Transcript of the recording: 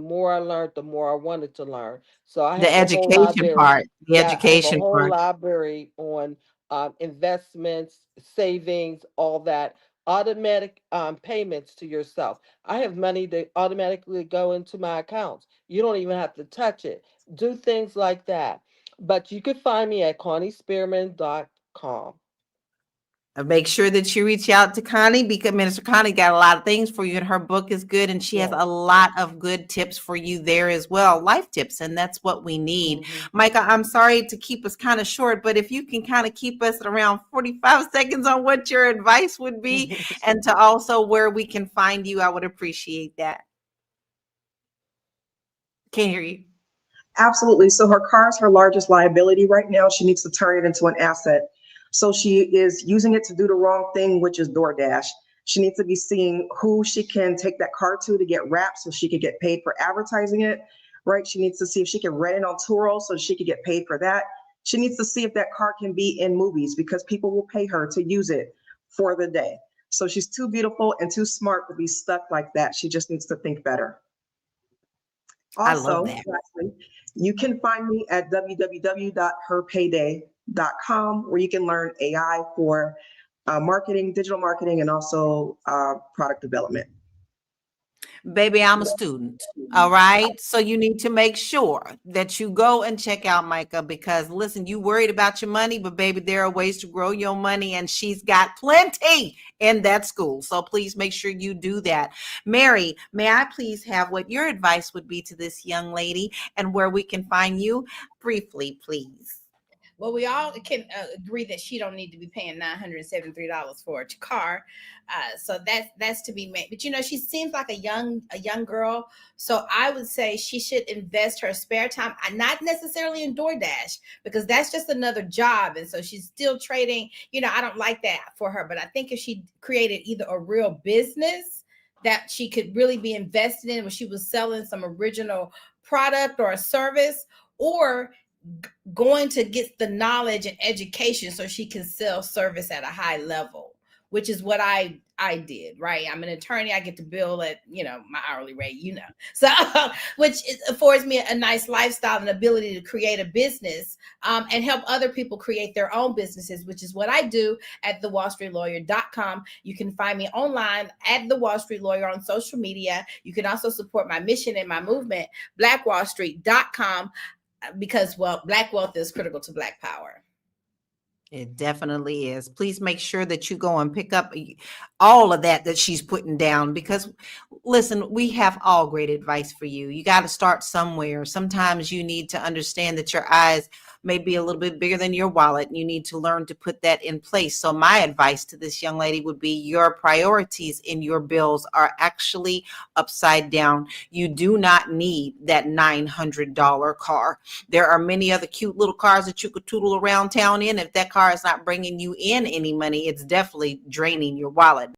the more I learned, the more I wanted to learn. So I The have a whole education library. part, the Yeah, I have a education whole part. library on investments, savings, all that. Automatic payments to yourself. I have money that automatically go into my accounts. You don't even have to touch it. Do things like that. But you can find me at ConnieSpearman.com. Make sure that you reach out to Connie because Minister Connie got a lot of things for you, and her book is good, and she has Yes. a lot of good tips for you there as well, life tips, and that's what we need. Hmm. Micah, I'm sorry to keep us kind of short, but if you can kind of keep us at around 45 seconds on what your advice would be, and to also where we can find you, I would appreciate that. Can't hear you. Absolutely. So her car is her largest liability right now. She needs to turn it into an asset. So she is using it to do the wrong thing, which is DoorDash. She needs to be seeing who she can take that car to get wrapped so she could get paid for advertising it, right? She needs to see if she can rent it on Turo so she could get paid for that. She needs to see if that car can be in movies because people will pay her to use it for the day. So she's too beautiful and too smart to be stuck like that. She just needs to think better. I love Also, that. lastly, you can find me at www.herpayday.com, where you can learn AI for marketing, digital marketing, and also product development. Baby, I'm a student. All right. So you need to make sure that you go and check out Micah because listen, you worried about your money, but baby, there are ways to grow your money and she's got plenty in that school. So please make sure you do that. Mary, may I please have what your advice would be to this young lady and where we can find you briefly, please? Well, we all can agree that she don't need to be paying $973 for a car, so that's to be made. But she seems like a young girl, so I would say she should invest her spare time, not necessarily in DoorDash because that's just another job, and so she's still trading. I don't like that for her, but I think if she created either a real business that she could really be invested in, where she was selling some original product or a service, or going to get the knowledge and education so she can sell service at a high level, which is what I did. Right, I'm an attorney. I get to bill at my hourly rate, so which affords me a nice lifestyle and ability to create a business, and help other people create their own businesses, which is what I do at thewallstreetlawyer.com. You can find me online at the Wall Street Lawyer on social media. You can also support my mission and my movement, blackwallstreet.com, because black wealth is critical to black power. It definitely is. Please make sure that you go and pick up all of that she's putting down because listen, we have all great advice for you. You got to start somewhere. Sometimes you need to understand that your eyes may be a little bit bigger than your wallet and you need to learn to put that in place. So my advice to this young lady would be your priorities in your bills are actually upside down. You do not need that $900 car. There are many other cute little cars that you could tootle around town in. If that car is not bringing you in any money, it's definitely draining your wallet.